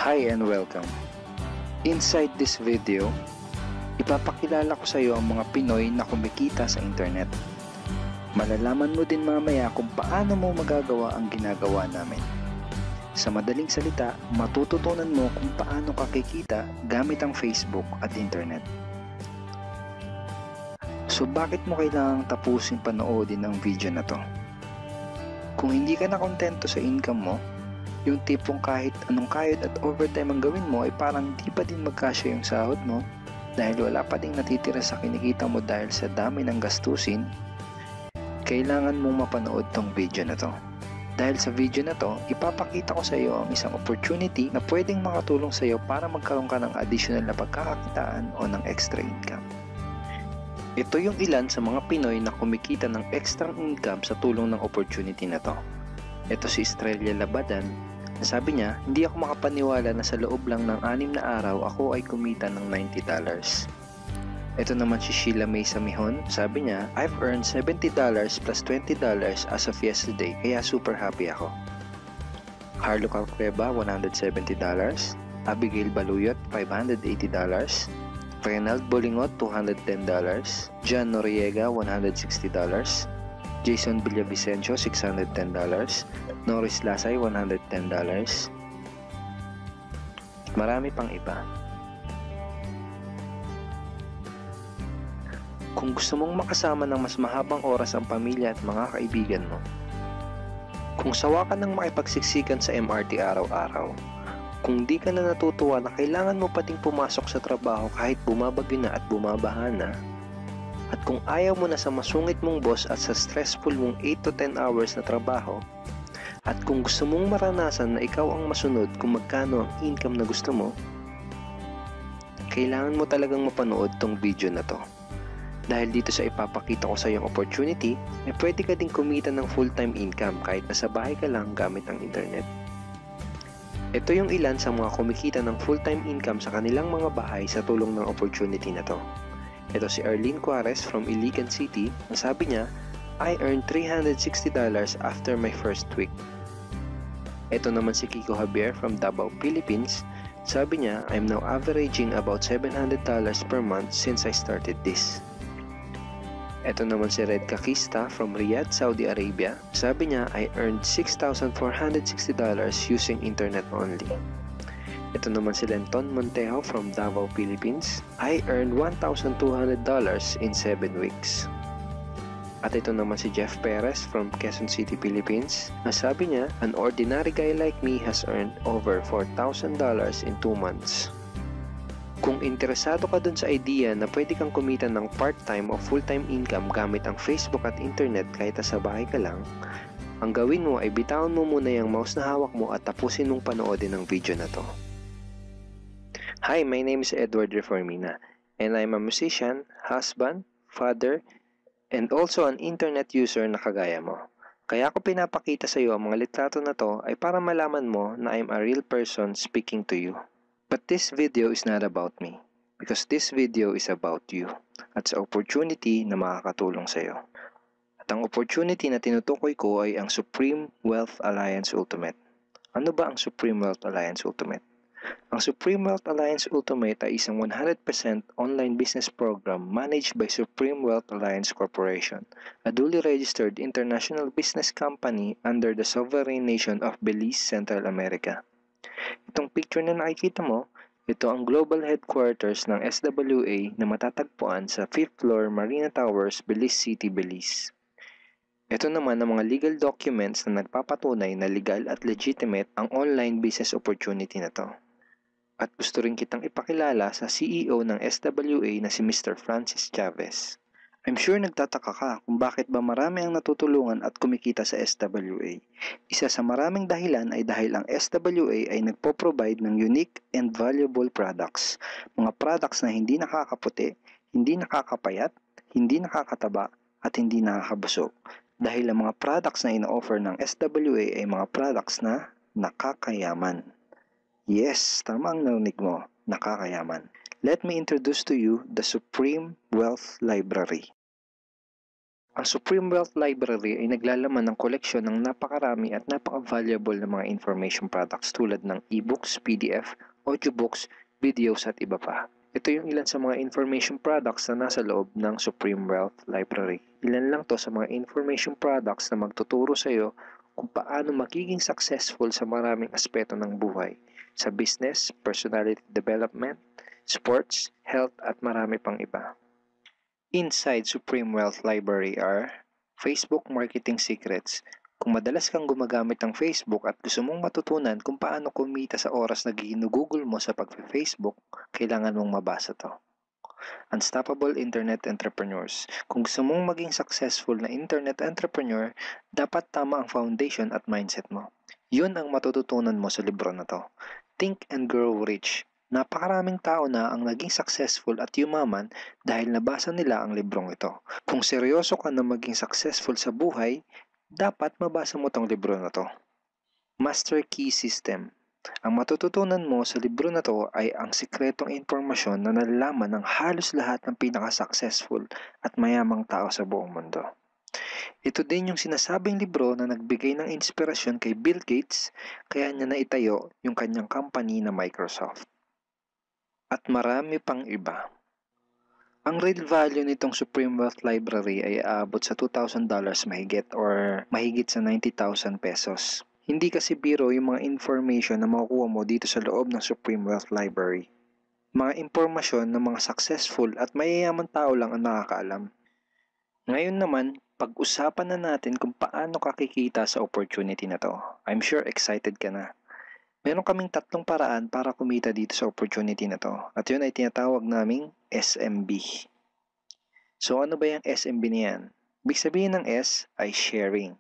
Hi and welcome. Inside this video, ipapakilala ko sa iyo ang mga Pinoy na kumikita sa internet. Malalaman mo din mamaya kung paano mo magagawa ang ginagawa namin. Sa madaling salita, matututunan mo kung paano ka kikita gamit ang Facebook at internet. So bakit mo kailangang tapusin panoodin ang video na to? Kung hindi ka na kontento sa income mo, yung tipong kahit anong kayod at overtime ang gawin mo ay parang di pa din magkasya yung sahod mo dahil wala pa ding natitira sa kinikita mo dahil sa dami ng gastusin, kailangan mong mapanood tong video na to. Dahil sa video na to, ipapakita ko sa iyo ang isang opportunity na pwedeng makatulong sa iyo para magkaroon ka ng additional na pagkakakitaan o ng extra income. Ito yung ilan sa mga Pinoy na kumikita ng extra income sa tulong ng opportunity na to. Ito si Estrella Labadan. Sabi niya, hindi ako makapaniwala na sa loob lang ng 6 na araw ako ay kumita ng $90. Ito naman si Sheila May Samihon. Sabi niya, I've earned $70 plus $20 as of yesterday, kaya super happy ako. Harlo Calcreba, $170. Abigail Baluyot, $580. Reynald Bolingot, $210. John Noriega, $160. Jason Villavicencio, $610. Norris Lasay, $110. Marami pang iba. Kung gusto mong makasama ng mas mahabang oras ang pamilya at mga kaibigan mo, kung sawa ka ng makipagsiksikan sa MRT araw-araw, kung di ka na natutuwa na kailangan mo pating pumasok sa trabaho kahit bumabagyo na at bumabaha na, at kung ayaw mo na sa masungit mong boss at sa stressful mong 8 to 10 hours na trabaho, at kung gusto mong maranasan na ikaw ang masunod kung magkano ang income na gusto mo, kailangan mo talagang mapanood tong video na to. Dahil dito sa ipapakita ko sa iyong opportunity, ay pwede ka ding kumita ng full-time income kahit nasa bahay ka lang gamit ang internet. Ito yung ilan sa mga kumikita ng full-time income sa kanilang mga bahay sa tulong ng opportunity na to. Ito si Arlene Cuarez from Iligan City. Sabi niya, I earned $360 after my first week. Ito naman si Kiko Javier from Davao, Philippines. Sabi niya, I'm now averaging about $700 per month since I started this. Ito naman si Red Kakista from Riyadh, Saudi Arabia. Sabi niya, I earned $6,460 using internet only. Ito naman si Lenton Montejo from Davao, Philippines. I earned $1,200 in 7 weeks. At ito naman si Jeff Perez from Quezon City, Philippines. Sabi niya, an ordinary guy like me has earned over $4,000 in 2 months. Kung interesado ka dun sa idea na pwede kang kumita ng part-time o full-time income gamit ang Facebook at internet kahit sa bahay ka lang, ang gawin mo ay bitawan mo muna yung mouse na hawak mo at tapusin mong panoodin ang video na to. Hi, my name is Edward Reformina and I'm a musician, husband, father, and also an internet user na kagaya mo. Kaya ako pinapakita sa iyo ang mga litrato na to ay para malaman mo na I'm a real person speaking to you. But this video is not about me because this video is about you at sa opportunity na makakatulong sa iyo. At ang opportunity na tinutukoy ko ay ang Supreme Wealth Alliance Ultimate. Ano ba ang Supreme Wealth Alliance Ultimate? Ang Supreme Wealth Alliance Ultimate ay isang 100% online business program managed by Supreme Wealth Alliance Corporation, a duly registered international business company under the sovereign nation of Belize, Central America. Itong picture na nakikita mo, ito ang global headquarters ng SWA na matatagpuan sa 5th floor Marina Towers, Belize City, Belize. Ito naman ang mga legal documents na nagpapatunay na legal at legitimate ang online business opportunity na to. At gusto rin kitang ipakilala sa CEO ng SWA na si Mr. Francis Chavez. I'm sure nagtataka ka kung bakit ba marami ang natutulungan at kumikita sa SWA. Isa sa maraming dahilan ay dahil ang SWA ay nagpo-provide ng unique and valuable products. Mga products na hindi nakakaputi, hindi nakakapayat, hindi nakakataba, at hindi nakakabusog. Dahil ang mga products na ino-offer ng SWA ay mga products na nakakayaman. Yes, tama ang narinig mo, nakakayaman. Let me introduce to you the Supreme Wealth Library. Ang Supreme Wealth Library ay naglalaman ng koleksyon ng napakarami at napaka-valuable na mga information products tulad ng e-books, PDF, audiobooks, videos at iba pa. Ito yung ilan sa mga information products na nasa loob ng Supreme Wealth Library. Ilan lang to sa mga information products na magtuturo sa iyo kung paano magiging successful sa maraming aspeto ng buhay, sa business, personality development, sports, health at marami pang iba. Inside Supreme Wealth Library are Facebook Marketing Secrets. Kung madalas kang gumagamit ng Facebook at gusto mong matutunan kung paano kumita sa oras na ginugugol mo sa pag-Facebook, kailangan mong mabasa to. Unstoppable Internet Entrepreneurs. Kung gusto mong maging successful na internet entrepreneur, dapat tama ang foundation at mindset mo. Yun ang matututunan mo sa libro na to. Think and Grow Rich. Napakaraming tao na ang naging successful at yumaman dahil nabasa nila ang librong ito. Kung seryoso ka na maging successful sa buhay, dapat mabasa mo tong libro na to. Master Key System. Ang matututunan mo sa libro na to ay ang sikretong impormasyon na nalalaman ng halos lahat ng pinaka-successful at mayamang tao sa buong mundo. Ito din yung sinasabing libro na nagbigay ng inspirasyon kay Bill Gates, kaya niya naitayo yung kanyang company na Microsoft. At marami pang iba. Ang real value nitong Supreme Wealth Library ay aabot sa $2,000 mahigit or mahigit sa 90,000 pesos. Hindi kasi biro yung mga information na makukuha mo dito sa loob ng Supreme Wealth Library. Mga impormasyon ng mga successful at mayayaman tao lang ang nakakaalam. Ngayon naman, pag-usapan na natin kung paano ka kikita sa opportunity na to. I'm sure excited ka na. Meron kaming 3 paraan para kumita dito sa opportunity na to. At yun ay tinatawag naming SMB. So ano ba yung SMB niyan? Ibig sabihin ng S ay sharing.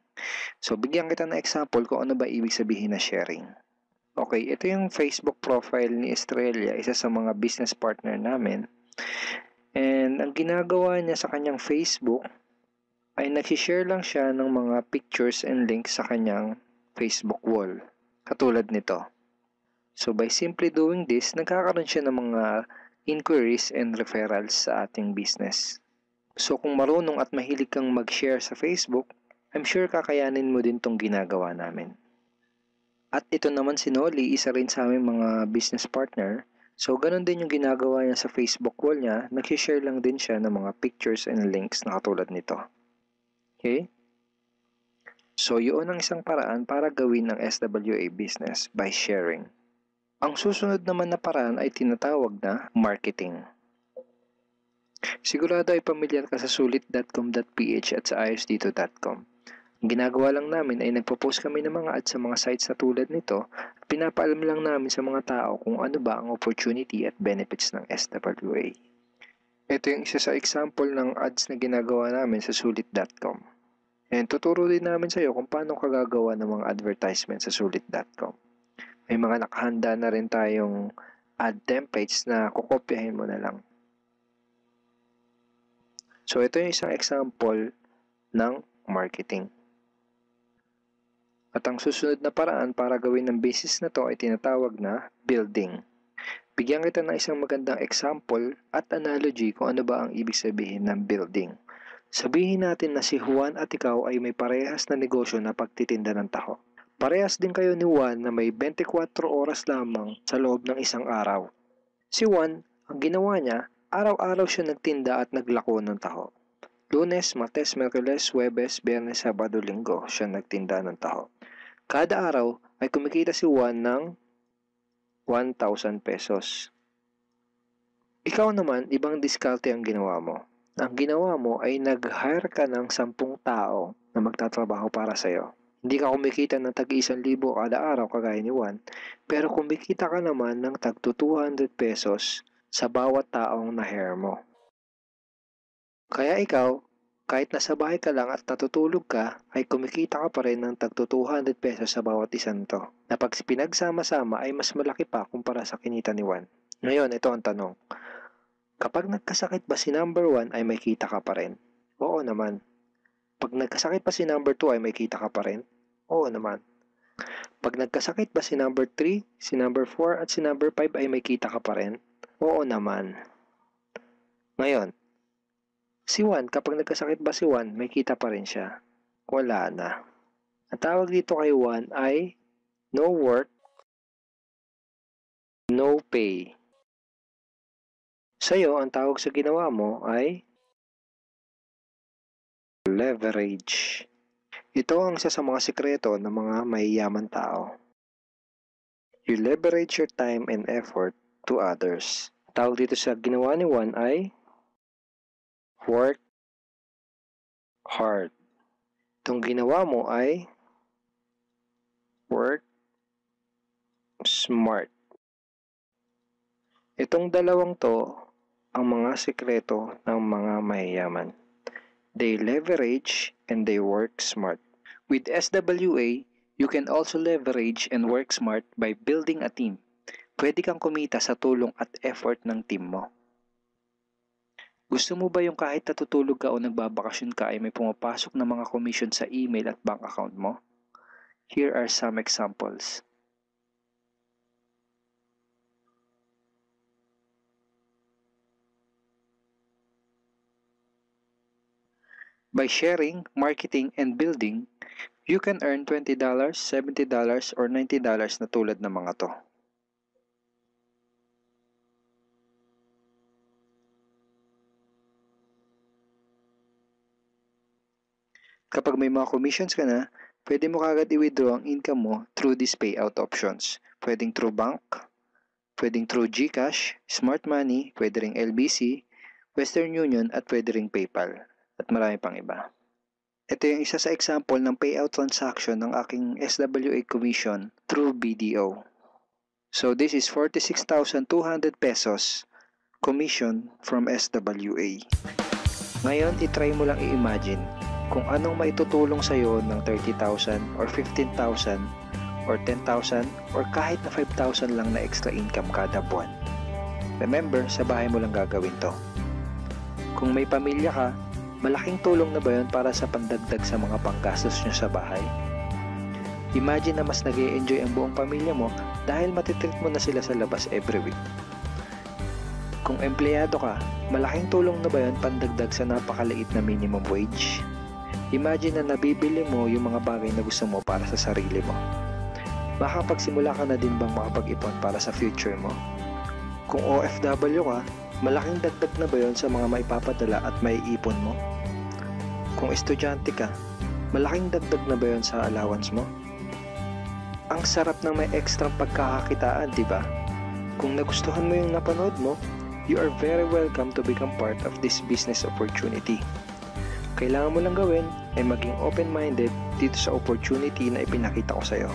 So bigyan kita ng example kung ano ba ibig sabihin na sharing. Okay, ito yung Facebook profile ni Estrella, isa sa mga business partner namin. And ang ginagawa niya sa kanyang Facebook ay nag-share lang siya ng mga pictures and links sa kanyang Facebook wall. Katulad nito. So by simply doing this, nagkakaroon siya ng mga inquiries and referrals sa ating business. So kung marunong at mahilig kang mag-share sa Facebook, I'm sure kakayanin mo din tong ginagawa namin. At ito naman si Nolly, isa rin sa aming mga business partner. So ganun din yung ginagawa niya sa Facebook wall niya, nag-share lang din siya ng mga pictures and links na katulad nito. Okay? So yun ang isang paraan para gawin ng SWA business by sharing. Ang susunod naman na paraan ay tinatawag na marketing. Sigurado ay pamilyar ka sa sulit.com.ph at sa ayosdito.com. Ang ginagawa lang namin ay nagpo-post kami ng mga ads sa mga sites na tulad nito at pinapaalam lang namin sa mga tao kung ano ba ang opportunity at benefits ng SWA. Ito yung isa sa example ng ads na ginagawa namin sa sulit.com. And tuturo din namin sa iyo kung paano ka gagawa ng mga advertisement sa sulit.com. May mga nakahanda na rin tayong ad templates na kukopyahin mo na lang. So ito yung isang example ng marketing. At ang susunod na paraan para gawin ng business na to ay tinatawag na building. Bigyan kita ng isang magandang example at analogy kung ano ba ang ibig sabihin ng building. Sabihin natin na si Juan at ikaw ay may parehas na negosyo na pagtitinda ng taho. Parehas din kayo ni Juan na may 24 oras lamang sa loob ng isang araw. Si Juan, ang ginawa niya, araw-araw siya nagtinda at naglako ng taho. Lunes, Martes, Miyerkules, Huwebes, Biyernes, Sabado, Linggo siya nagtinda ng taho. Kada araw ay kumikita si Juan ng 1,000 pesos. Ikaw naman, ibang diskarte ang ginawa mo. Ang ginawa mo ay nag-hire ka ng 10 tao na magtatrabaho para sa'yo. Hindi ka kumikita ng tag-1,000 kada araw kagaya ni Juan, pero kumikita ka naman ng tag 200 pesos sa bawat taong na-hire mo. Kaya ikaw, kahit nasa bahay ka lang at natutulog ka, ay kumikita ka pa rin ng tag 200 pesos sa bawat isang to, na pag pinagsama-sama ay mas malaki pa kumpara sa kinita ni Juan. Ngayon, ito ang tanong. Kapag nagkasakit ba si number 1 ay may kita ka pa rin? Oo naman. Pag nagkasakit pa si number 2 ay may kita ka pa rin? Oo naman. Pag nagkasakit ba si number 3, si number 4 at si number 5 ay may kita ka pa rin? Oo naman. Ngayon, Si Juan, kapag nagkasakit ba si Juan, may kita pa rin siya? Wala na. Ang tawag dito kay Juan ay no work, no pay. Sa'yo, ang tawag sa ginawa mo ay leverage. Ito ang isa sa mga sikreto ng mga mayayaman tao. You leverage your time and effort to others. Tawag dito sa ginawa ni Juan ay work hard. Itong ginawa mo ay work smart. Itong dalawang to ang mga sikreto ng mga mayayaman. They leverage and they work smart. With SWA, you can also leverage and work smart by building a team. Pwede kang kumita sa tulong at effort ng team mo. Gusto mo ba yung kahit natutulog ka o nagbabakasyon ka ay may pumapasok na mga commission sa email at bank account mo? Here are some examples. By sharing, marketing, and building, you can earn $20, $70, or $90 na tulad ng mga to. Kapag may mga commissions ka na, pwede mo kagad i-withdraw ang income mo through these payout options. Pwedeng through bank, pwedeng through GCash, Smart Money, pwede ring LBC, Western Union, at pwede ring PayPal. At marami pang iba. Ito yung isa sa example ng payout transaction ng aking SWA commission through BDO. So this is 46,200 pesos commission from SWA. Ngayon, itry mo lang i-imagine kung anong maitutulong sa'yo ng 30,000 or 15,000 or 10,000 or kahit na 5,000 lang na extra income kada buwan. Remember, sa bahay mo lang gagawin to. Kung may pamilya ka, malaking tulong na ba yun para sa pandagdag sa mga panggastos nyo sa bahay? Imagine na mas nag-e-enjoy ang buong pamilya mo dahil matitreat mo na sila sa labas every week. Kung empleyado ka, malaking tulong na ba yun pandagdag sa napakaliit na minimum wage? Imagine na nabibili mo yung mga bagay na gusto mo para sa sarili mo. Makapagsimula ka na din bang makapag-ipon para sa future mo? Kung OFW ka, malaking dagdag na ba yun sa mga maipapadala at maiipon mo? Kung estudyante ka, malaking dagdag na ba yun sa allowance mo? Ang sarap ng may extra pagkakakitaan, di ba? Kung nagustuhan mo yung napanood mo, you are very welcome to become part of this business opportunity. Kailangan mo lang gawin ay maging open-minded dito sa opportunity na ipinakita ko sa'yo.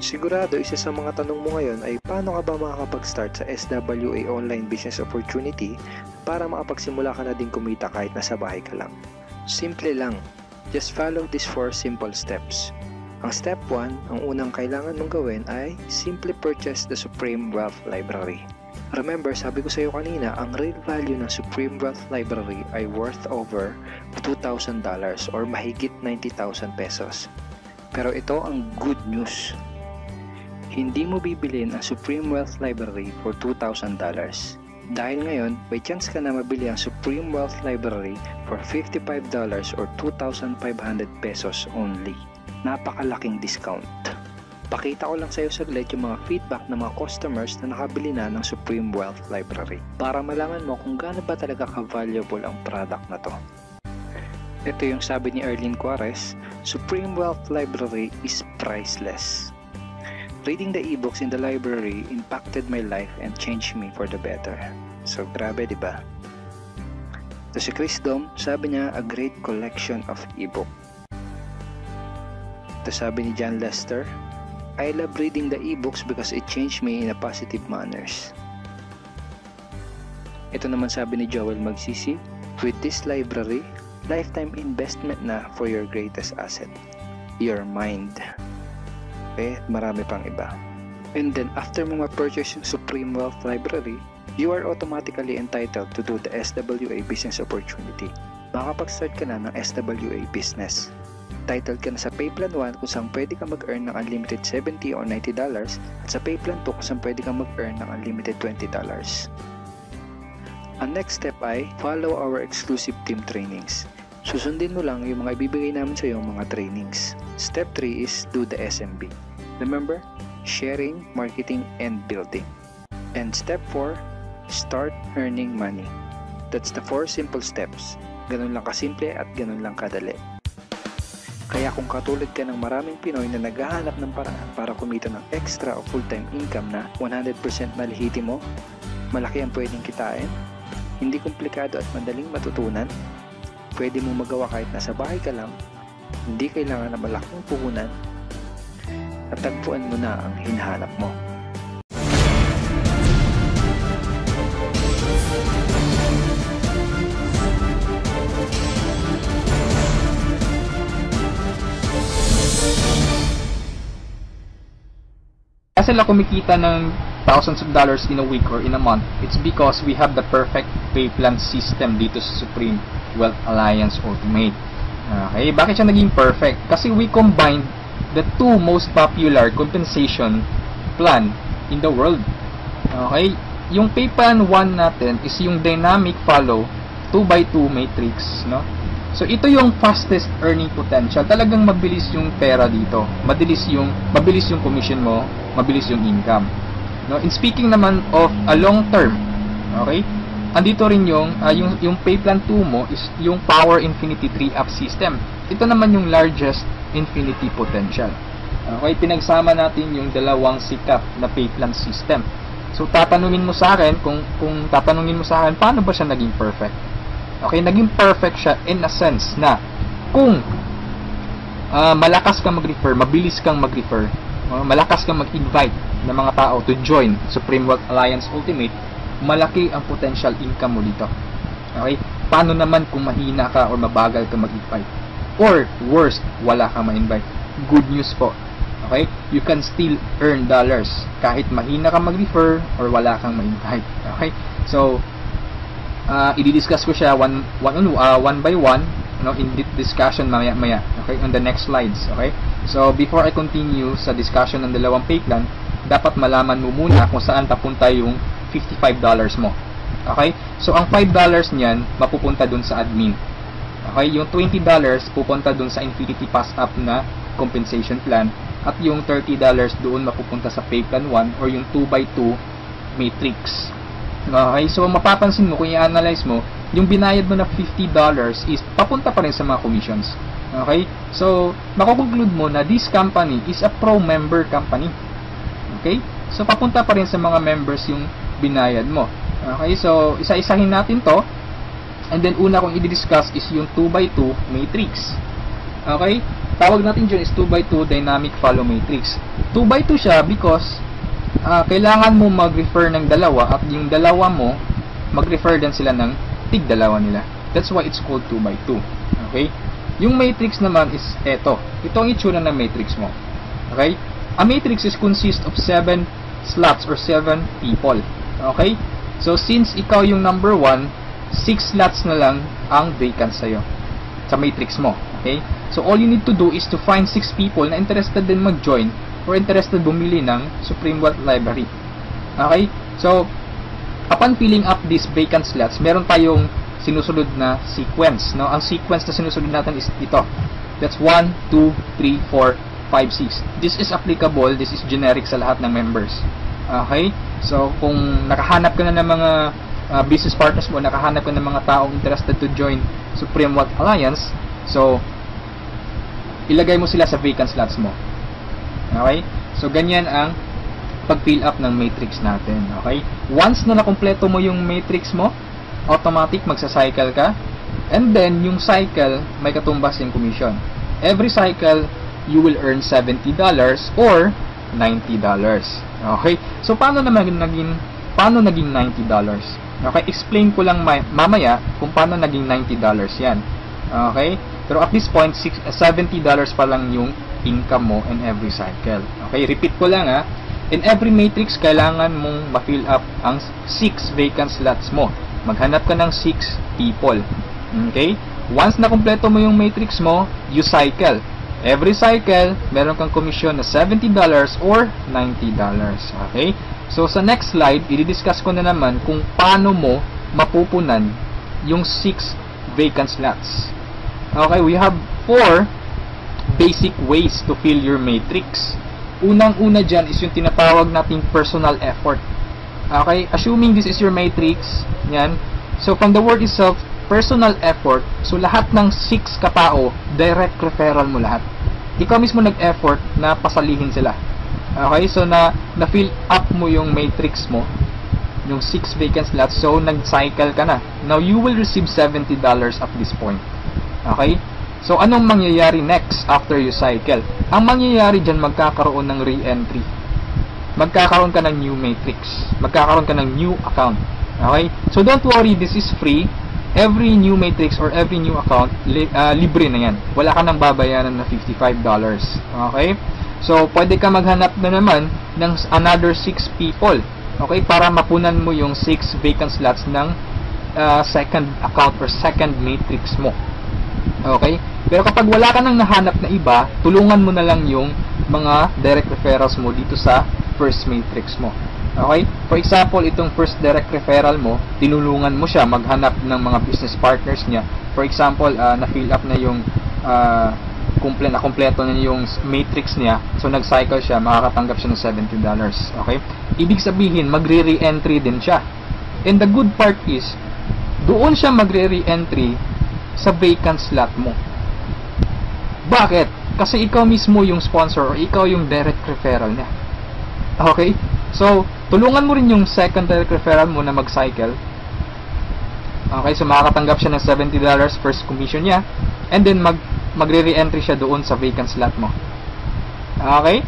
Sigurado isa sa mga tanong mo ngayon ay paano ka ba makakapag-start sa SWA online business opportunity para makapagsimula ka na din kumita kahit nasa bahay ka lang. Simple lang. Just follow these 4 simple steps. Ang step 1, ang unang kailangan mong gawin ay simply purchase the Supreme Wealth Library. Remember, sabi ko sa iyo kanina, ang real value ng Supreme Wealth Library ay worth over $2,000 or mahigit 90,000 pesos. Pero ito ang good news. Hindi mo bibilin ang Supreme Wealth Library for $2,000. Dahil ngayon, may chance ka na mabili ang Supreme Wealth Library for $55 or 2,500 pesos only. Napakalaking discount. Pakita ko lang sa iyo saglit yung mga feedback ng mga customers na nakabili na ng Supreme Wealth Library para malaman mo kung gaano ba talaga ka-valuable ang product na to. Ito yung sabi ni Erlyn Juarez, Supreme Wealth Library is priceless. Reading the ebooks in the library impacted my life and changed me for the better. So grabe, di ba? Ito si Chris Dom, sabi niya, a great collection of ebook. Ito sabi ni John Lester, I love reading the ebooks because it changed me in a positive manners. Ito naman sabi ni Joel Magsisi, with this library, lifetime investment na for your greatest asset, your mind. Okay, marami pang iba. And then after mo ma-purchase yung Supreme Wealth Library, you are automatically entitled to do the SWA business opportunity. Makapag-start ka na ng SWA business. Titled ka na sa Payplan 1 kung saan pwede ka mag-earn ng unlimited $70 or $90 at sa Payplan 2 kung saan pwede ka mag-earn ng unlimited $20. Ang next step ay follow our exclusive team trainings. Susundin mo lang yung mga ibibigay namin sa iyo mga trainings. Step 3 is do the SMB. Remember, sharing, marketing, and building. And step 4, start earning money. That's the 4 simple steps. Ganun lang kasimple at ganun lang kadali. Kaya kung katulad ka ng maraming Pinoy na naghahanap ng paraan para kumita ng extra o full-time income na 100% malihiti mo, malaki ang pwedeng kitain, hindi komplikado at madaling matutunan, pwede mo magawa kahit nasa bahay ka lang, hindi kailangan na malaking puhunan, at tagpuan mo na ang hinahanap mo. Kaya sila kumikita ng thousands of dollars in a week or in a month, it's because we have the perfect pay plan system dito sa Supreme Wealth Alliance Ultimate. Okay, bakit siya naging perfect? Kasi we combined the two most popular compensation plan in the world. Okay, yung pay plan 1 natin is yung dynamic follow 2x2 matrix, no? So ito yung fastest earning potential. Talagang mabilis yung pera dito. Mabilis yung commission mo, mabilis yung income. No, in speaking naman of a long term, okay? Andito rin yung pay plan 2 mo is yung Power Infinity 3-up system. Ito naman yung largest infinity potential. Okay, pinagsama natin yung dalawang sikat na pay plan system. So tatanungin mo sa akin kung tatanungin mo sa akin paano ba siya naging perfect? Okay, naging perfect siya in a sense na kung malakas kang mag-refer, mabilis kang mag-refer, malakas kang mag-invite ng mga tao to join Supreme Wealth Alliance Ultimate, malaki ang potential income mo dito. Okay? Paano naman kung mahina ka or mabagal ka mag-invite? Or worst, wala kang ma-invite? Good news po. Okay? You can still earn dollars kahit mahina ka mag-refer or wala kang ma-invite. Okay? So, i-discuss ko siya one by one, in discussion maya, okay, on the next slides, okay? So, before I continue sa discussion ng dalawang pay plan, dapat malaman mo muna kung saan papunta yung $55 mo, okay? So, ang $5 niyan, mapupunta dun sa admin, okay? Yung $20 pupunta dun sa Infinity Pass Up na compensation plan, at yung $30 doon mapupunta sa pay plan 1 or yung 2x2 matrix. Okay, so mapapansin mo kung i-analyze mo, yung binayad mo na $50 is papunta pa rin sa mga commissions. Okay, so makukonclude mo na this company is a pro-member company. Okay, so papunta pa rin sa mga members yung binayad mo. Okay, so isa-isahin natin to, and then una kong i-discuss is yung 2x2 matrix. Okay, tawag natin dyan is 2x2 dynamic follow matrix. 2x2 siya because kailangan mo mag-refer ng dalawa at yung dalawa mo mag-refer din sila ng tig-dalawa nila. That's why it's called 2x2. Okay? Yung matrix naman is ito. Ito ang itsura ng matrix mo. Okay? A matrix is consist of 7 slots or 7 people. Okay? So since ikaw yung number 1, 6 slots na lang ang vacant sa'yo sa matrix mo. Okay? So all you need to do is to find 6 people na interested din mag-join or interested bumili ng Supreme Wealth Library. Okay? So, upon filling up these vacant slots, meron tayong sinusunod na sequence. No? Ang sequence na sinusunod natin is ito. That's 1, 2, 3, 4, 5, 6. This is applicable, this is generic sa lahat ng members. Okay? So, kung nakahanap ka na ng mga business partners mo, nakahanap ka ng mga taong interested to join Supreme Wealth Alliance, so, ilagay mo sila sa vacant slots mo. Okay? So, ganyan ang pag-fill up ng matrix natin. Okay? Once na nakompleto mo yung matrix mo, automatic magsa-cycle ka. And then, yung cycle, may katumbas yung commission. Every cycle, you will earn $70 or $90. Okay? So, paano naging $90? Okay? Explain ko lang mamaya kung paano naging $90 yan. Okay? Pero at this point, $70 pa lang yung income mo in every cycle. Okay, repeat ko lang ha. In every matrix, kailangan mong ma-fill up ang 6 vacant slots mo. Maghanap ka ng 6 people. Okay? Once na kumpleto mo yung matrix mo, you cycle. Every cycle, meron kang commission na $70 or $90. Okay? So, sa next slide, i-discuss ko na naman kung paano mo mapupunan yung 6 vacant slots. Okay, we have 4 basic ways to fill your matrix. Unang-una dyan is yung tinatawag nating personal effort. Okay, assuming this is your matrix, yan. So from the word itself, personal effort, so lahat ng 6 katao, direct referral mo lahat. Ikaw mismo nag-effort na pasalihin sila. Okay, so na-fill up mo yung matrix mo, yung 6 vacant slots, so nag-cycle ka na. Now, you will receive $70 at this point. Okay? So, anong mangyayari next after you cycle? Ang mangyayari dyan, magkakaroon ng re-entry. Magkakaroon ka ng new matrix. Magkakaroon ka ng new account. Okay? So, don't worry, this is free. Every new matrix or every new account, libre na yan. Wala ka nang babayaran na $55. Okay? So, pwede ka maghanap na naman ng another 6 people. Okay? Para mapunan mo yung 6 vacant slots ng second account or second matrix mo. Okay? Pero kapag wala ka nang nahanap na iba, tulungan mo na lang yung mga direct referrals mo dito sa first matrix mo. Okay? For example, itong first direct referral mo, tinulungan mo siya maghanap ng mga business partners niya. For example, na-fill up na yung kompleto na yung matrix niya. So, nag-cycle siya, makakatanggap siya ng $70. Okay? Ibig sabihin, magre-re-entry din siya. And the good part is, doon siya magre-re-entry sa vacant slot mo. Bakit? Kasi ikaw mismo yung sponsor or ikaw yung direct referral niya. Okay? So, tulungan mo rin yung second direct referral mo na mag-cycle. Okay? So, makakatanggap siya ng $70 first commission niya. And then, magre-re-entry siya doon sa vacant slot mo. Okay?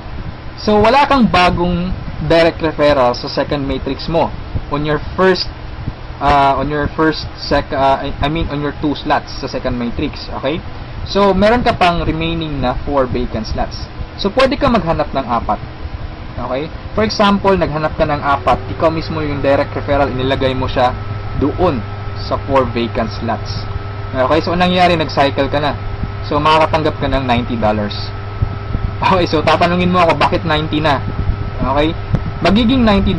So, wala kang bagong direct referral sa second matrix mo on your on your 2 slots sa second matrix. Okay? So, meron ka pang remaining na 4 vacant slots. So, pwede ka maghanap ng 4. Okay? For example, naghanap ka ng 4, ikaw mismo yung direct referral, inilagay mo siya doon sa 4 vacant slots. Okay? So, anong nangyari? Nag-cycle ka na. So, makakatanggap ka ng $90. Okay? So, tatanungin mo ako, bakit 90 na? Okay? Magiging $90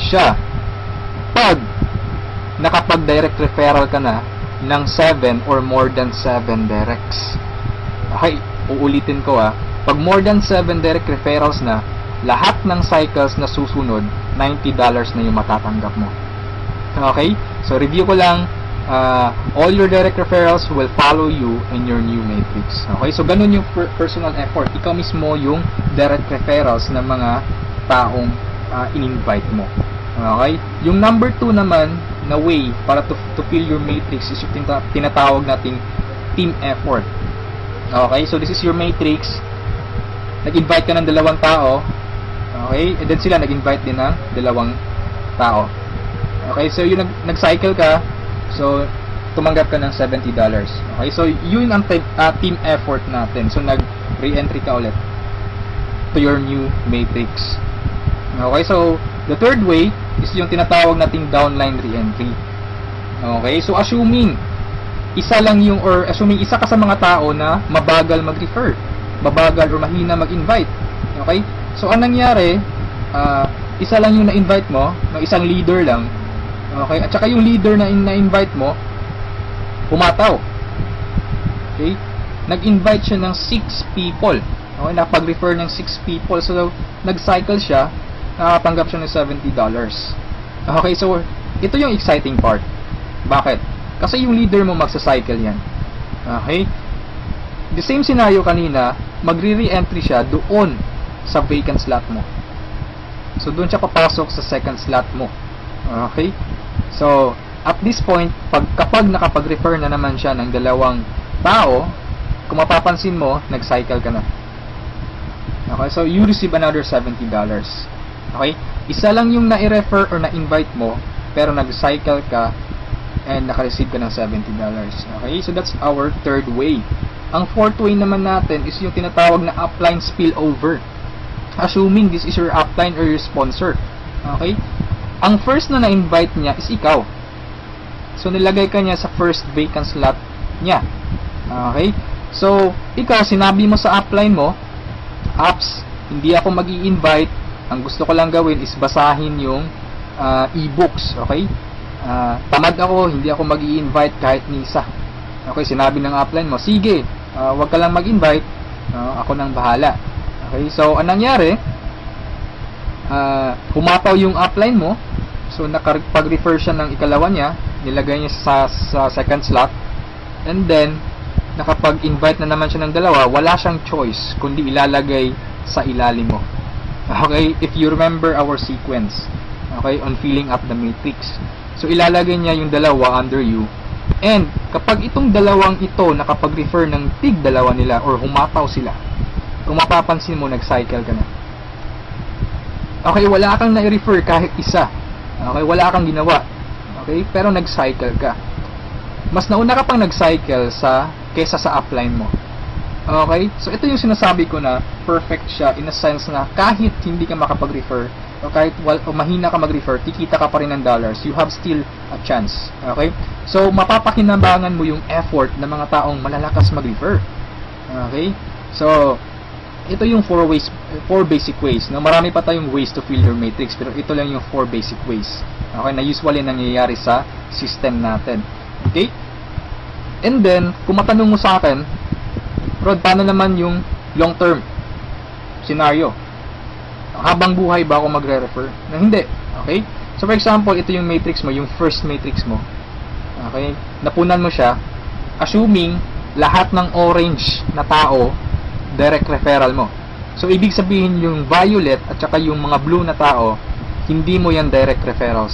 siya pag nakapag-direct referral ka na ng 7 or more than 7 directs. Okay, uulitin ko pag more than 7 direct referrals na, lahat ng cycles na susunod, $90 na yung matatanggap mo. Okay, so review ko lang, all your direct referrals will follow you in your new matrix. Okay, so ganun yung personal effort. Ikaw mismo yung direct referrals ng mga taong in-invite mo. Okay, yung number 2 naman na way para to fill your matrix is yung tinatawag nating team effort. Okay, so this is your matrix. Nag-invite ka ng 2 tao. Okay, and then sila nag-invite din ng 2 tao. Okay, so yung nag-cycle ka, so tumanggap ka ng $70. Okay, so yun ang team effort natin. So nag-re-entry ka ulit to your new matrix. Okay, so the third way is yung tinatawag nating downline re-entry. Okay, so assuming isa ka sa mga tao na mabagal mag-refer, mabagal or mahina mag-invite. Okay, so anong nangyari, isa lang yung na-invite mo, ng isang leader lang. Okay, at saka yung leader na na-invite mo pumataw. Okay, nag-invite siya ng 6 people. Okay, nakapag-refer ng 6 people, so nag-cycle siya, nakatanggap siya ng $70. Okay, so ito yung exciting part. Bakit? Kasi yung leader mo magsa-cycle yan. Okay? The same scenario kanina, magre-re-entry siya doon sa vacant slot mo. So doon siya papasok sa second slot mo. Okay? So at this point, kapag nakapag-refer na naman siya ng 2 tao, kung mapapansin mo, nag-cycle ka na. Okay? So you receive another $70. Okay? Isa lang yung na-refer or na-invite mo, pero nag-cycle ka and naka-receive ka ng $70. Okay? So that's our third way. Ang fourth way naman natin is yung tinatawag na upline spillover. Assuming this is your upline or your sponsor. Okay? Ang first na na-invite niya is ikaw. So nilagay ka niya sa first vacant slot niya. Okay? So ikaw, sinabi mo sa upline mo, "Apps, hindi ako mag-i-invite. Ang gusto ko lang gawin is basahin yung e-books." Okay? tamad ako, hindi ako mag-i-invite kahit ni isa. Okay, sinabi ng upline mo, sige, wag ka lang mag-invite, ako nang bahala. Okay, so anong nangyari? Humataw yung upline mo, so nakapag-refer siya ng ikalawa niya, nilagay niya sa second slot, and then nakapag-invite na naman siya ng dalawa, wala siyang choice kundi ilalagay sa ilalim mo. Okay, if you remember our sequence, okay, on filling up the matrix, so ilalagay niya yung dalawa under you, and kapag itong dalawang ito nakapag-refer ng tig dalawa nila or humataw sila, kung mapapansin mo, nag-cycle ka na. Okay, wala kang na-refer kahit isa. Okay, wala kang ginawa. Okay, pero nag-cycle ka. Mas nauna ka pang nag-cycle kesa sa upline mo. Okay, so ito yung sinasabi ko na perfect siya in a sense na kahit hindi ka makapag-refer o kahit mahina ka mag-refer, kikita ka pa rin ng dollars. You have still a chance. Okay, so mapapakinabangan mo yung effort ng mga taong malalakas mag-refer. Okay, so ito yung 4 basic ways. No? Marami pa tayong ways to fill your matrix, pero ito lang yung 4 basic ways. Okay, na usually nangyayari sa system natin. Okay? And then, kung matanong mo sa akin, Rod, paano naman yung long-term scenario? Habang buhay ba ako magre-refer? Na hindi. Okay? So, for example, ito yung matrix mo, yung first matrix mo. Okay? Napunan mo siya, assuming lahat ng orange na tao direct referral mo. So, ibig sabihin yung violet at saka yung mga blue na tao, hindi mo yan direct referrals.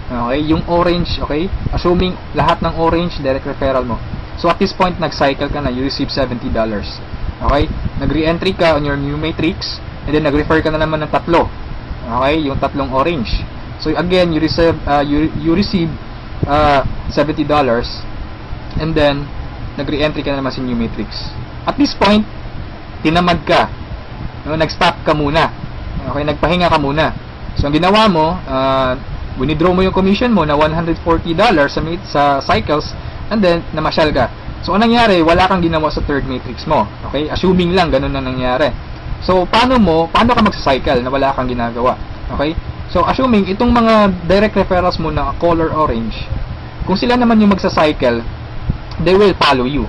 Okay? Yung orange, okay? Assuming lahat ng orange, direct referral mo. So, at this point, nag-cycle ka na, you receive $70. Okay? Nag-re-entry ka on your new matrix, and then nag-refer ka na naman ng tatlo. Okay? Yung tatlong orange. So, again, you receive $70, and then, nag-re-entry ka na naman sa new matrix. At this point, tinamad ka. No, nag-stop ka muna. Okay, nagpahinga ka muna. So, ang ginawa mo, winidraw mo yung commission mo na $140 sa cycles, and then, namasyal ka. So, anong nangyari? Wala kang ginawa sa third matrix mo. Okay? Assuming lang, ganun na nangyari. So, paano ka magsa-cycle na wala kang ginagawa? Okay? So, assuming, itong mga direct referrals mo na color orange, kung sila naman yung magsa-cycle, they will follow you.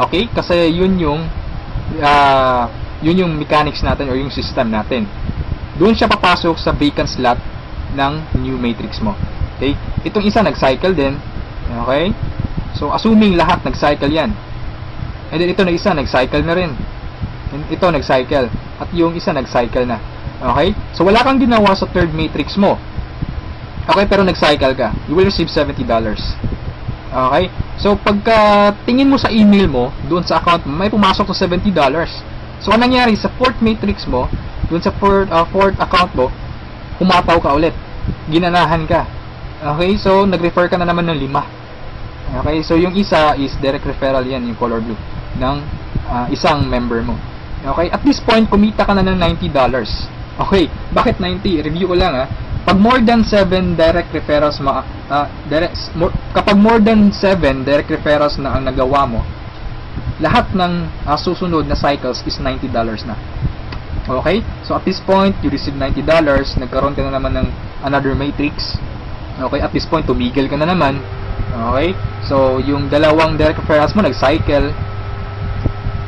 Okay? Kasi yun yung mechanics natin or yung system natin. Doon siya papasok sa vacant slot ng new matrix mo. Okay? Itong isa nag-cycle din. Okay? So, assuming lahat nag-cycle yan. And then ito na isa nag-cycle na rin. And ito nag-cycle. At yung isa nag-cycle na. Okay? So, wala kang ginawa sa third matrix mo. Okay? Pero nag-cycle ka. You will receive $70. Okay? So, pagka tingin mo sa email mo, doon sa account mo, may pumasok na $70. So, anong nangyari sa fourth matrix mo, doon sa fourth account mo, humataw ka ulit. Ginanahan ka. Okay? So, nag-refer ka na naman ng 5. Okay? So, yung isa is direct referral yan, yung color blue, ng isang member mo. Okay? At this point, kumita ka na ng $90. Okay? Bakit 90? Review ko lang Pag more than 7 direct referrals kapag more than 7 direct referrals na ang nagawa mo, lahat ng susunod na cycles is $90 na. Okay? So at this point, you receive $90, nagkaroon ka na naman ng another matrix. Okay? At this point, tumigil ka na naman. Okay? So yung dalawang direct referrals mo nag-cycle.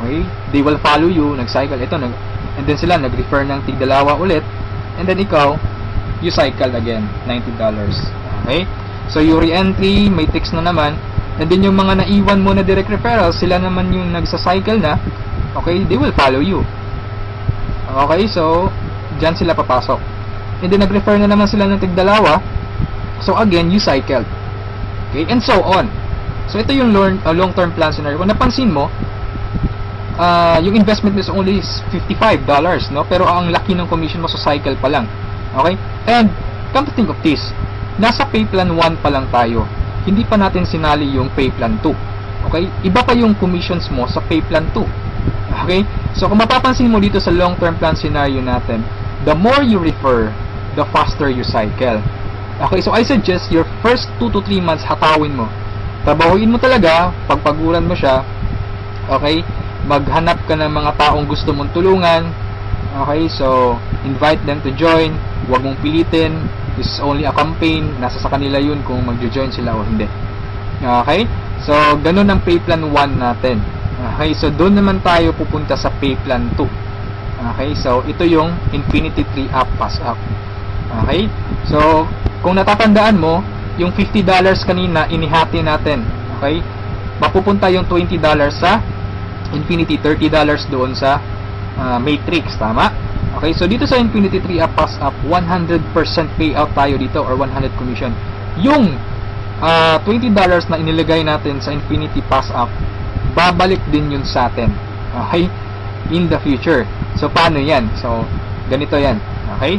Okay? They will follow you, nag-cycle. And then sila nag-refer ng tig-dalawa ulit. And then ikaw, you cycle again, $90. Okay? So, yung re-entry, matrix na naman. And then, yung mga naiwan mo na direct referrals, sila naman yung nagsa-cycle na. Okay? They will follow you. Okay? So, dyan sila papasok. And then, nag-refer na naman sila ng tig-dalawa. So, again, you cycle. Okay? And so on. So, ito yung long-term plan scenario. Kung napansin mo, yung investment is only $55, no? Pero ang laki ng commission mo sa cycle pa lang. Okay? And, come to think of this, nasa pay plan 1 pa lang tayo. Hindi pa natin sinali yung pay plan 2. Okay? Iba pa yung commissions mo sa pay plan 2. Okay? So, kung mapapansin mo dito sa long-term plan scenario natin, the more you refer, the faster you cycle. Okay? So, I suggest your first 2 to 3 months, hatawin mo. Trabahuin mo talaga, pagpaguran mo siya. Okay? Maghanap ka ng mga taong gusto mong tulungan. Okay? So, invite them to join. Huwag mong pilitin. This is only a campaign. Nasa sa kanila yun kung magjo-join sila o hindi. Okay? So, ganun ang pay plan 1 natin. Okay? So, doon naman tayo pupunta sa pay plan 2. Okay? So, ito yung Infinity 3 Up Pass Up. Okay? So, kung natatandaan mo, yung $50 kanina, inihati natin. Okay? Mapupunta yung $20 sa Infinity, $30 doon sa Matrix. Tama? Okay? So, dito sa Infinity 3 Up Pass Up, 100% payout tayo dito or 100 commission. Yung $20 na inilagay natin sa Infinity Pass Up, babalik din yun sa atin. Okay? In the future. So, paano yan? So, ganito yan. Okay?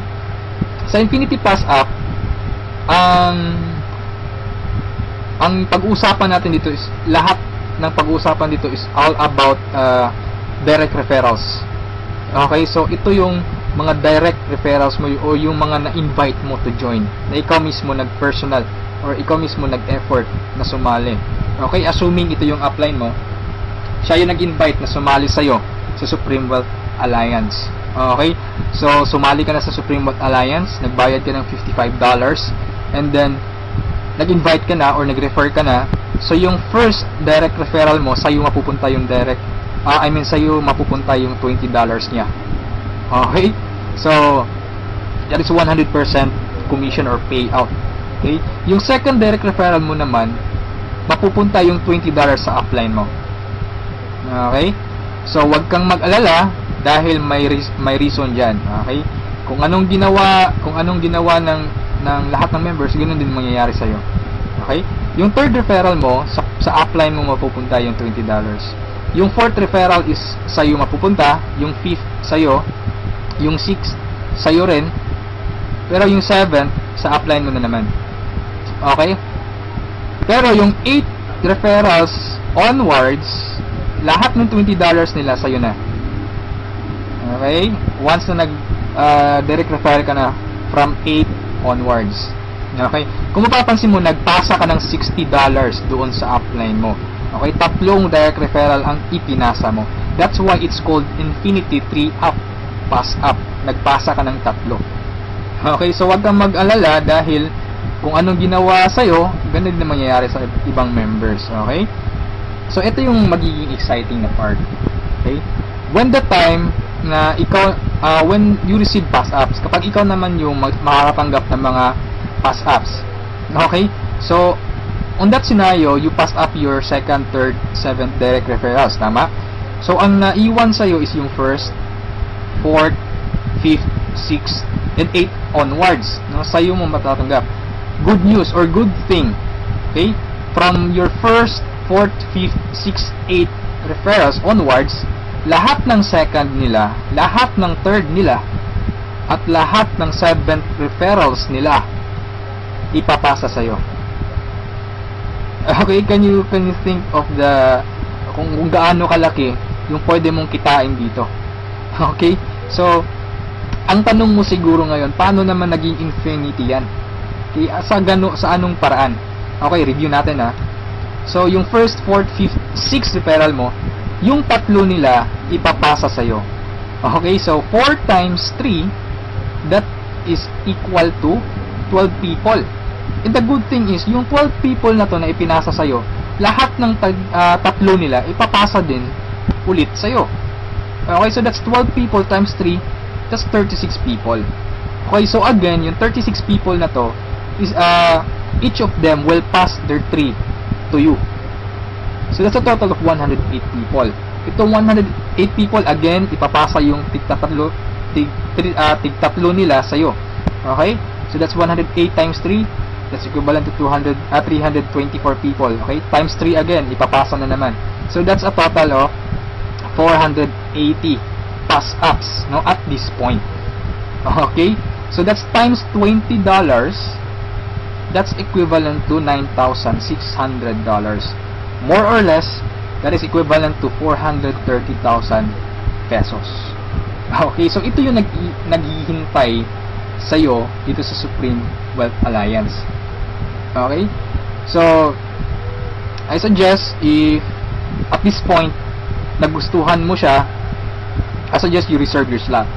Sa Infinity Pass Up, ang pag-uusapan natin dito is, lahat ng pag-uusapan dito is all about direct referrals. Okay? So, ito yung mga direct referrals mo o yung mga na-invite mo to join. Na ikaw mismo nag-personal or ikaw mismo nag-effort na sumali. Okay? Assuming ito yung upline mo, siya yung nag-invite na sumali sa'yo sa Supreme Wealth Alliance. Okay? So, sumali ka na sa Supreme Wealth Alliance, nagbayad ka ng $55, and then, nag-invite ka na or nag-refer ka na. So, yung first direct referral mo, sa'yo mapupunta yung sa'yo mapupunta yung $20 niya. Okay? So, that is 100% commission or payout. Okay? Yung second direct referral mo naman, mapupunta yung $20 sa upline mo. Okay? So, wag kang mag-alala dahil may reason diyan. Okay? Kung anong ginawa ng lahat ng members, ganoon din mangyayari sa iyo. Okay? Yung third referral mo sa upline mo mapupunta yung $20. Yung fourth referral is sa iyo mapupunta, yung fifth sa iyo, yung sixth sa iyo rin. Pero yung seventh sa upline mo na naman. Okay? Pero yung 8 referrals onwards, lahat ng $20 nila sa'yo na. Okay? Once na direct refer ka na from 8 onwards. Okay? Kung mapapansin mo, nagpasa ka ng $60 doon sa upline mo. Okay? 3 direct referral ang ipinasa mo. That's why it's called Infinity 3 Up Pass Up. Nagpasa ka ng 3. Okay? So, wag kang mag-alala dahil kung anong ginawa sa'yo, ganun din mangyayari sa ibang members. Okay? So, ito yung magiging exciting na part. Okay? When the time na ikaw, when you receive pass-ups, kapag ikaw naman yung makakatanggap ng mga pass-ups. Okay? So, on that scenario, you pass up your second, third, seventh direct referrals. Tama? So, ang naiwan sa'yo is yung first, fourth, fifth, sixth, and 8 onwards. No? Sa'yo mo matatanggap. Good news or good thing. Okay? From your first, 4th, 5th, 6th, 8th referrals onwards, lahat ng second nila, lahat ng third nila, at lahat ng 7th referrals nila, ipapasa sa'yo. Okay, can you think of kung gaano kalaki yung pwede mong kitain dito? Okay? So, ang tanong mo siguro ngayon, paano naman naging infinity yan? Okay, sa anong paraan? Okay, review natin ha. So, yung first, 4th, 5th, 6th referral mo, yung 3 nila, ipapasa sa'yo. Okay, so 4 times 3, that is equal to 12 people. And the good thing is, yung 12 people na to na ipinasa sa'yo, lahat ng 3 nila, ipapasa din ulit sa'yo. Okay, so that's 12 people times 3, that's 36 people. Okay, so again, yung 36 people na to, is each of them will pass their 3 to you. So that's a total of 108 people. Itong 108 people, again, ipapasa yung tig-3 nila sa'yo. Okay? So that's 108 times 3. That's equivalent to 324 people. Okay? Times 3 again, ipapasa na naman. So that's a total of 480 pass-ups, no, at this point. Okay? So that's times $20. That's equivalent to $9,600. More or less, that is equivalent to 430,000 pesos. Okay, so ito yung naghihintay sa'yo dito sa Supreme Wealth Alliance. Okay? So, I suggest if at this point nagustuhan mo siya, I suggest you reserve your slot.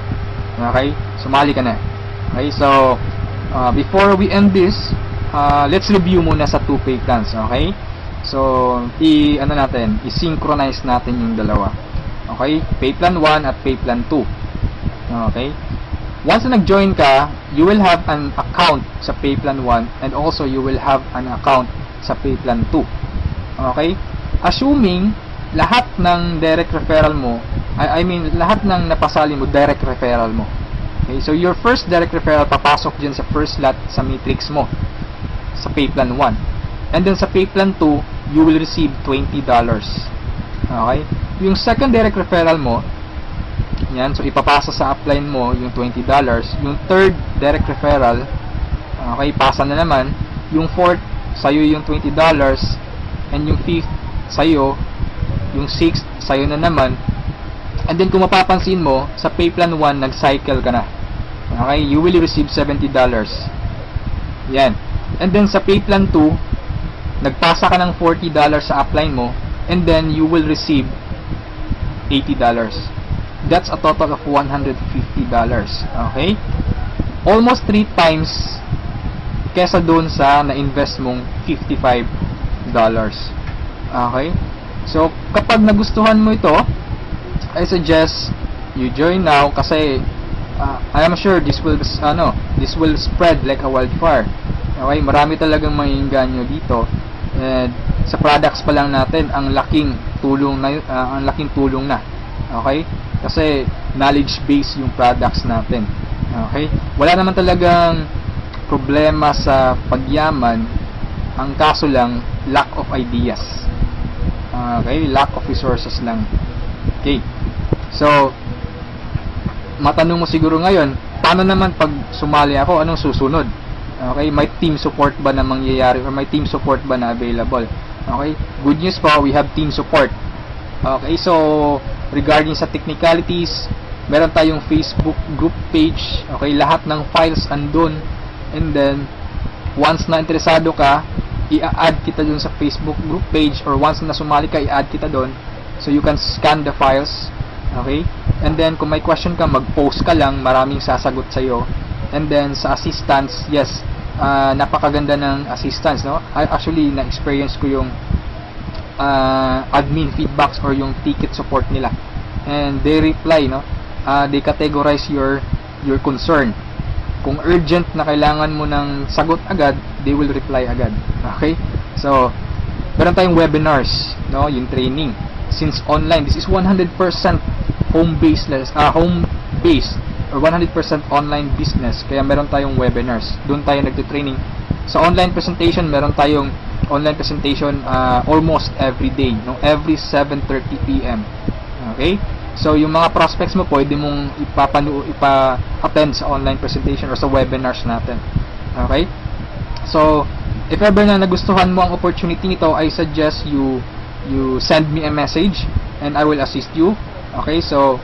Okay? Sumali ka na. Okay? So, before we end this, let's review muna sa 2 pay plans, okay? So, i-synchronize natin yung dalawa. Okay? Pay plan 1 at pay plan 2. Okay? Once na nag-join ka, you will have an account sa pay plan 1 and also you will have an account sa pay plan 2. Okay? Assuming lahat ng direct referral mo, lahat ng napasali mo, direct referral mo. Okay? So, your first direct referral papasok dyan sa first lot sa matrix mo sa pay plan 1. And then sa pay plan 2, you will receive $20. Okay? Yung second direct referral mo, yan, so ipapasa sa upline mo yung $20. Yung third direct referral, okay, pasa na naman. Yung fourth, sa'yo yung $20. And yung fifth, sa'yo. Yung sixth, sa'yo na naman. And then kung mapapansin mo, sa pay plan 1, nag-cycle ka na. Okay, you will receive $70. Yan. And then sa pay plan 2, nagpasa ka ng $40 sa upline mo, and then you will receive $80. That's a total of $150. Okay? Almost 3 times kesa doon sa na-invest mong $55. Okay? So, kapag nagustuhan mo ito, I suggest you join now kasi I am sure this will spread like a wildfire. Okay? Marami talagang maiinganyo dito. And sa products pa lang natin, ang laking tulong na. Okay? Kasi knowledge base yung products natin. Okay? Wala naman talagang problema sa pagyaman. Ang kaso lang, lack of ideas. Okay? Lack of resources lang. Okay? So, matanong mo siguro ngayon, paano naman pag sumali ako, anong susunod? Okay? May team support ba na mangyayari or may team support ba na available? Okay? Good news po, we have team support. Okay? So, regarding sa technicalities, meron tayong Facebook group page. Okay, lahat ng files andun. And then, once na interesado ka, i-add kita dun sa Facebook group page, or once na sumali ka, i-add kita dun. So, you can scan the files. Okay? And then, kung may question ka, mag-post ka lang. Maraming sasagot sa'yo. And then, sa assistance, yes, napakaganda ng assistance, no? Actually, na-experience ko yung admin feedbacks or yung ticket support nila, and they reply, no? They categorize your concern. Kung urgent na kailangan mo ng sagot agad, they will reply agad. Okay? So, meron tayong webinars, no? Yung training, since online, this is 100% home-based or 100% online business, kaya meron tayong webinars. Doon tayo nagte-training. Sa online presentation, meron tayong online presentation almost every day, no? Every 7:30 PM. Okay? So, yung mga prospects mo, pwede mong ipa-attend sa online presentation or sa webinars natin. Okay? So, if ever na nagustuhan mo ang opportunity nito, I suggest you send me a message and I will assist you. Okay? So,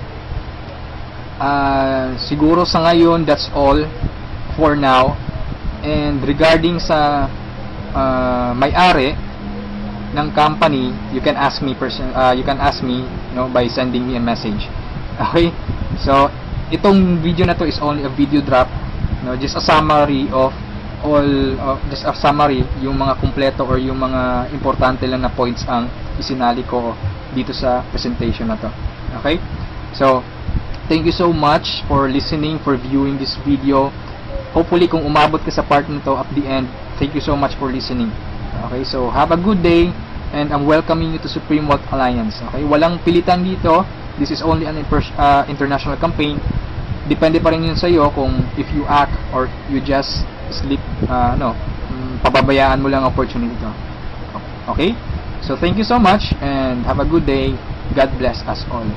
siguro sa ngayon, that's all for now. And regarding sa may-ari ng company, you can ask me by sending me a message. Okay? So, itong video na to is only a video drop, no? Just a summary of yung mga kumpleto or yung mga importante lang na points ang isinali ko dito sa presentation na to. Okay? So, thank you so much for listening, for viewing this video. Hopefully, kung umabot ka sa part nito at the end, thank you so much for listening. Okay, so have a good day, and I'm welcoming you to Supreme Wealth Alliance. Okay, walang pilitan dito. This is only an international campaign. Depende pa rin yun sa iyo kung if you act or you just sleep, pababayaan mo lang ang opportunity to. Okay, so thank you so much and have a good day. God bless us all.